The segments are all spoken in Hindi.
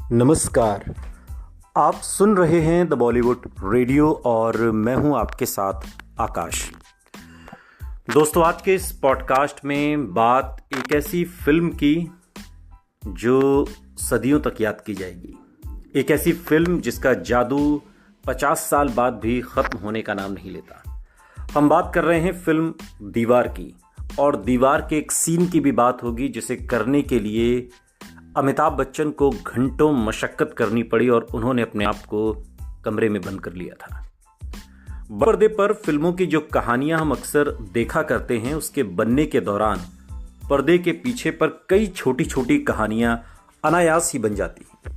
नमस्कार। आप सुन रहे हैं द बॉलीवुड रेडियो और मैं हूं आपके साथ आकाश। दोस्तों, आज के इस पॉडकास्ट में बात एक ऐसी फिल्म की जो सदियों तक याद की जाएगी। एक ऐसी फिल्म जिसका जादू 50 साल बाद भी खत्म होने का नाम नहीं लेता। हम बात कर रहे हैं फिल्म दीवार की, और दीवार के एक सीन की भी बात होगी जिसे करने के लिए अमिताभ बच्चन को घंटों मशक्कत करनी पड़ी और उन्होंने अपने आप को कमरे में बंद कर लिया था। पर्दे पर फिल्मों की जो कहानियां हम अक्सर देखा करते हैं, उसके बनने के दौरान पर्दे के पीछे पर कई छोटी छोटी कहानियां अनायास ही बन जाती हैं।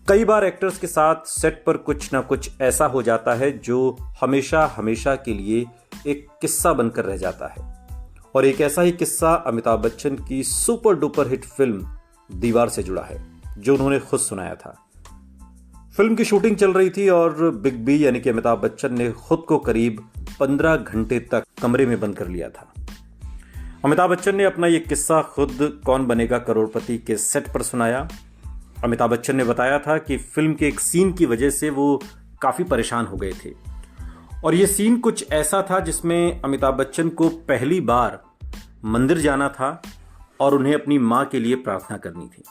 कई बार एक्टर्स के साथ सेट पर कुछ ना कुछ ऐसा हो जाता है जो हमेशा हमेशा के लिए एक किस्सा बनकर रह जाता है, और एक ऐसा ही किस्सा अमिताभ बच्चन की सुपर डुपर हिट फिल्म दीवार से जुड़ा है, जो उन्होंने खुद सुनाया था। फिल्म की शूटिंग चल रही थी और बिग बी यानी कि अमिताभ बच्चन ने खुद को करीब 15 घंटे तक कमरे में बंद कर लिया था। अमिताभ बच्चन ने अपना यह किस्सा खुद कौन बनेगा करोड़पति के सेट पर सुनाया। अमिताभ बच्चन ने बताया था कि फिल्म के एक सीन की वजह से वो काफी परेशान हो गए थे, और यह सीन कुछ ऐसा था जिसमें अमिताभ बच्चन को पहली बार मंदिर जाना था और उन्हें अपनी मां के लिए प्रार्थना करनी थी।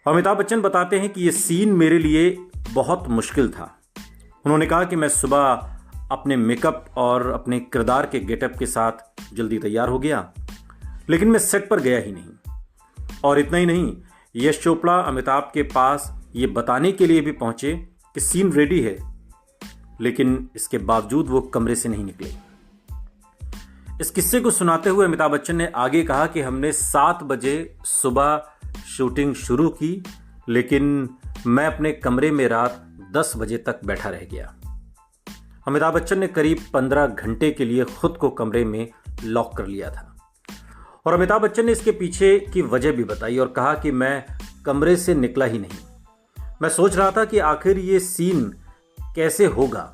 अमिताभ बच्चन बताते हैं कि यह सीन मेरे लिए बहुत मुश्किल था। उन्होंने कहा कि मैं सुबह अपने मेकअप और अपने किरदार के गेटअप के साथ जल्दी तैयार हो गया, लेकिन मैं सेट पर गया ही नहीं। और इतना ही नहीं, यश चोपड़ा अमिताभ के पास ये बताने के लिए भी पहुंचे कि सीन रेडी है, लेकिन इसके बावजूद वो कमरे से नहीं निकले। इस किस्से को सुनाते हुए अमिताभ बच्चन ने आगे कहा कि हमने 7 बजे सुबह शूटिंग शुरू की, लेकिन मैं अपने कमरे में रात 10 बजे तक बैठा रह गया। अमिताभ बच्चन ने करीब 15 घंटे के लिए खुद को कमरे में लॉक कर लिया था, और अमिताभ बच्चन ने इसके पीछे की वजह भी बताई और कहा कि मैं कमरे से निकला ही नहीं। मैं सोच रहा था कि आखिर ये सीन कैसे होगा।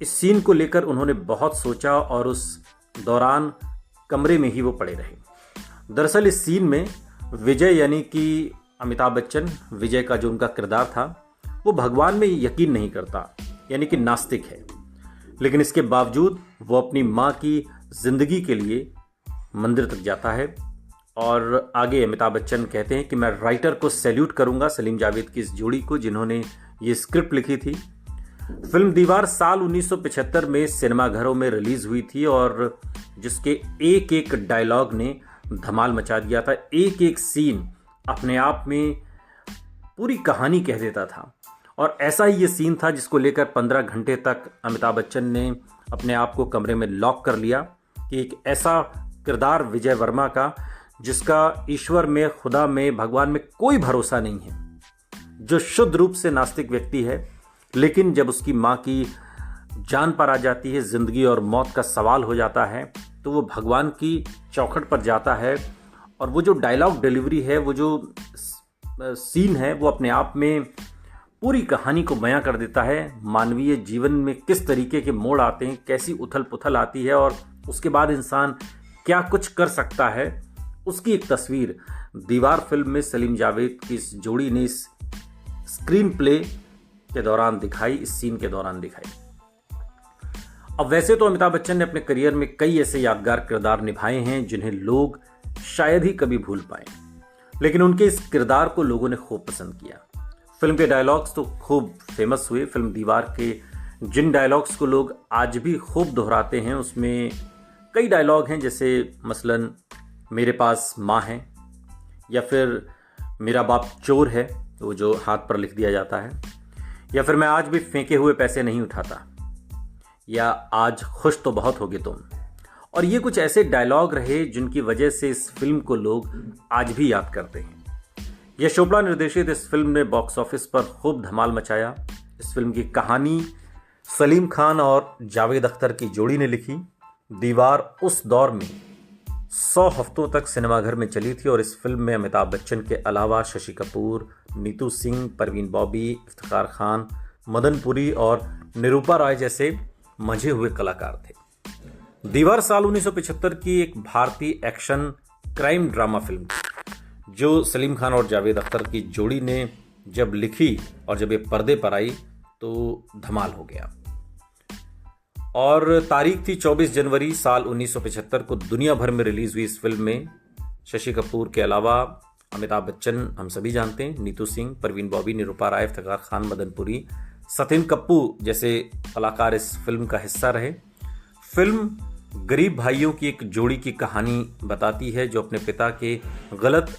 इस सीन को लेकर उन्होंने बहुत सोचा और उस दौरान कमरे में ही वो पड़े रहे। दरअसल इस सीन में विजय यानी कि अमिताभ बच्चन, विजय का जो उनका किरदार था, वो भगवान में यकीन नहीं करता, यानी कि नास्तिक है। लेकिन इसके बावजूद वो अपनी मां की जिंदगी के लिए मंदिर तक जाता है। और आगे अमिताभ बच्चन कहते हैं कि मैं राइटर को सैल्यूट करूंगा, सलीम जावेद की इस जोड़ी को, जिन्होंने ये स्क्रिप्ट लिखी थी। फिल्म दीवार साल 1975 में सिनेमाघरों में रिलीज हुई थी और जिसके एक एक डायलॉग ने धमाल मचा दिया था। एक एक सीन अपने आप में पूरी कहानी कह देता था, और ऐसा ही ये सीन था जिसको लेकर 15 घंटे तक अमिताभ बच्चन ने अपने आप को कमरे में लॉक कर लिया कि एक ऐसा किरदार विजय वर्मा का, जिसका ईश्वर में, खुदा में, भगवान में कोई भरोसा नहीं है, जो शुद्ध रूप से नास्तिक व्यक्ति है, लेकिन जब उसकी मां की जान पर आ जाती है, जिंदगी और मौत का सवाल हो जाता है, तो वो भगवान की चौखट पर जाता है। और वो जो डायलॉग डिलीवरी है, वो जो सीन है, वो अपने आप में पूरी कहानी को बयां कर देता है। मानवीय जीवन में किस तरीके के मोड़ आते हैं, कैसी उथल पुथल आती है, और उसके बाद इंसान क्या कुछ कर सकता है, उसकी एक तस्वीर दीवार फिल्म में सलीम जावेद की इस जोड़ी ने इस स्क्रीन प्ले के दौरान दिखाई, इस सीन के दौरान दिखाई। अब वैसे तो अमिताभ बच्चन ने अपने करियर में कई ऐसे यादगार किरदार निभाए हैं जिन्हें लोग शायद ही कभी भूल पाए, लेकिन उनके इस किरदार को लोगों ने खूब पसंद किया। फिल्म के डायलॉग्स तो खूब फेमस हुए। फिल्म दीवार के जिन डायलॉग्स को लोग आज भी खूब दोहराते हैं, उसमें कई डायलॉग हैं, जैसे मसलन मेरे पास माँ है, या फिर मेरा बाप चोर है, वो जो हाथ पर लिख दिया जाता है, या फिर मैं आज भी फेंके हुए पैसे नहीं उठाता, या आज खुश तो बहुत होगे तुम। और ये कुछ ऐसे डायलॉग रहे जिनकी वजह से इस फिल्म को लोग आज भी याद करते हैं। यश चोपड़ा निर्देशित इस फिल्म ने बॉक्स ऑफिस पर खूब धमाल मचाया। इस फिल्म की कहानी सलीम खान और जावेद अख्तर की जोड़ी ने लिखी। दीवार उस दौर में 100 हफ्तों तक सिनेमाघर में चली थी, और इस फिल्म में अमिताभ बच्चन के अलावा शशि कपूर, नीतू सिंह, परवीन बॉबी, इफ्तिखार खान, मदन पुरी और निरूपा राय जैसे मंझे हुए कलाकार थे। दीवार साल 1975 की एक भारतीय एक्शन क्राइम ड्रामा फिल्म थी, जो सलीम खान और जावेद अख्तर की जोड़ी ने जब लिखी और जब ये पर्दे पर आई तो धमाल हो गया। और तारीख थी 24 जनवरी साल 1975 को दुनिया भर में रिलीज हुई इस फिल्म में शशि कपूर के अलावा अमिताभ बच्चन हम सभी जानते हैं, नीतू सिंह, परवीन बॉबी, निरूपा राय, इफ्तिखार खान, मदन पुरी, सतिन कप्पू जैसे कलाकार इस फिल्म का हिस्सा रहे। फिल्म गरीब भाइयों की एक जोड़ी की कहानी बताती है जो अपने पिता के गलत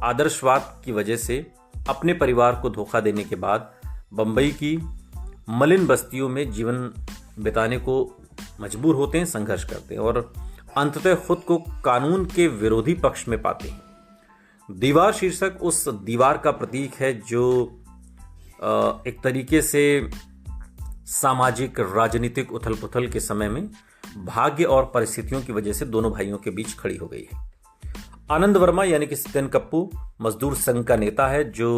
आदर्शवाद की वजह से अपने परिवार को धोखा देने के बाद बंबई की मलिन बस्तियों में जीवन बिताने को मजबूर होते हैं, संघर्ष करते हैं और अंततः खुद को कानून के विरोधी पक्ष में पाते हैं। दीवार शीर्षक उस दीवार का प्रतीक है जो एक तरीके से सामाजिक राजनीतिक उथल पुथल के समय में भाग्य और परिस्थितियों की वजह से दोनों भाइयों के बीच खड़ी हो गई है। आनंद वर्मा यानी कि सत्यन कप्पू मजदूर संघ का नेता है जो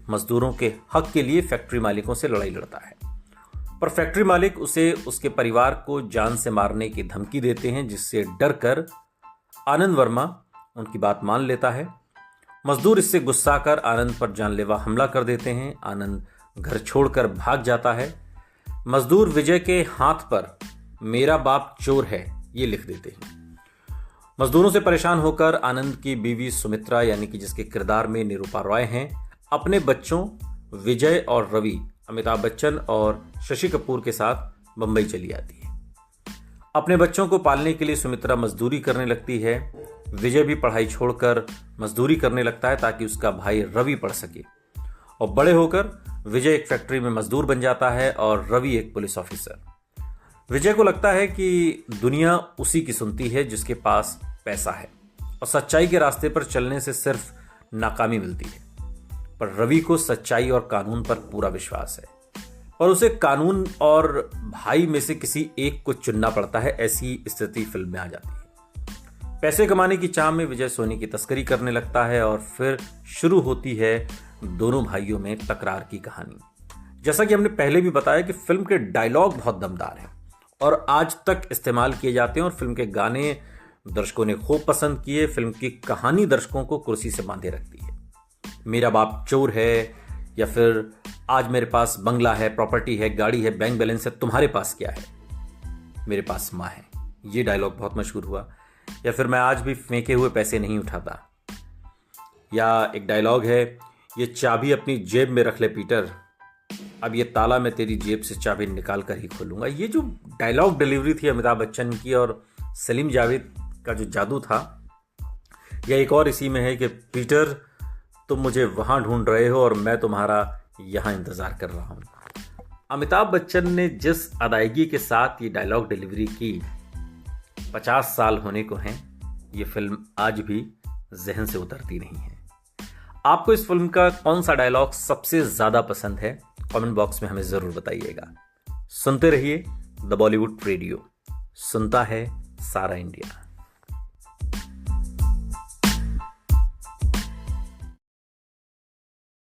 मजदूरों के हक के लिए फैक्ट्री मालिकों से लड़ाई लड़ता है, पर फैक्ट्री मालिक उसे उसके परिवार को जान से मारने की धमकी देते हैं, जिससे डर कर आनंद वर्मा उनकी बात मान लेता है। मजदूर इससे गुस्सा कर आनंद पर जानलेवा हमला कर देते हैं। आनंद घर छोड़कर भाग जाता है। मजदूर विजय के हाथ पर मेरा बाप चोर है ये लिख देते हैं। मजदूरों से परेशान होकर आनंद की बीवी सुमित्रा यानी कि जिसके किरदार में निरूपा रॉय हैं, अपने बच्चों विजय और रवि, अमिताभ बच्चन और शशि कपूर के साथ बंबई चली आती है। अपने बच्चों को पालने के लिए सुमित्रा मजदूरी करने लगती है। विजय भी पढ़ाई छोड़कर मजदूरी करने लगता है ताकि उसका भाई रवि पढ़ सके और बड़े होकर विजय एक फैक्ट्री में मजदूर बन जाता है और रवि एक पुलिस ऑफिसर। विजय को लगता है कि दुनिया उसी की सुनती है जिसके पास पैसा है और सच्चाई के रास्ते पर चलने से सिर्फ नाकामी मिलती है, पर रवि को सच्चाई और कानून पर पूरा विश्वास है और उसे कानून और भाई में से किसी एक को चुनना पड़ता है। ऐसी स्थिति फिल्म में आ जाती है। पैसे कमाने की चाह में विजय सोने की तस्करी करने लगता है और फिर शुरू होती है दोनों भाइयों में तकरार की कहानी। जैसा कि हमने पहले भी बताया कि फिल्म के डायलॉग बहुत दमदार हैं और आज तक इस्तेमाल किए जाते हैं और फिल्म के गाने दर्शकों ने खूब पसंद किए। फिल्म की कहानी दर्शकों को कुर्सी से बांधे रखती है। मेरा बाप चोर है या फिर आज मेरे पास बंगला है, प्रॉपर्टी है, गाड़ी है, बैंक बैलेंस है, तुम्हारे पास क्या है? मेरे पास माँ है। ये डायलॉग बहुत मशहूर हुआ। या फिर मैं आज भी फेंके हुए पैसे नहीं उठाता। या एक डायलॉग है, ये चाबी अपनी जेब में रख ले पीटर, अब ये ताला मैं तेरी जेब से चाबी निकाल कर ही खोलूंगा। ये जो डायलॉग डिलीवरी थी अमिताभ बच्चन की और सलीम जावेद का जो जादू था, या एक और इसी में है कि पीटर तुम मुझे वहां ढूंढ रहे हो और मैं तुम्हारा यहां इंतजार कर रहा हूं। अमिताभ बच्चन ने जिस अदायगी के साथ ये डायलॉग डिलीवरी की, 50 साल होने को हैं, ये फिल्म आज भी जहन से उतरती नहीं है। आपको इस फिल्म का कौन सा डायलॉग सबसे ज्यादा पसंद है? कमेंट बॉक्स में हमें जरूर बताइएगा। सुनते रहिए द बॉलीवुड रेडियो, सुनता है सारा इंडिया।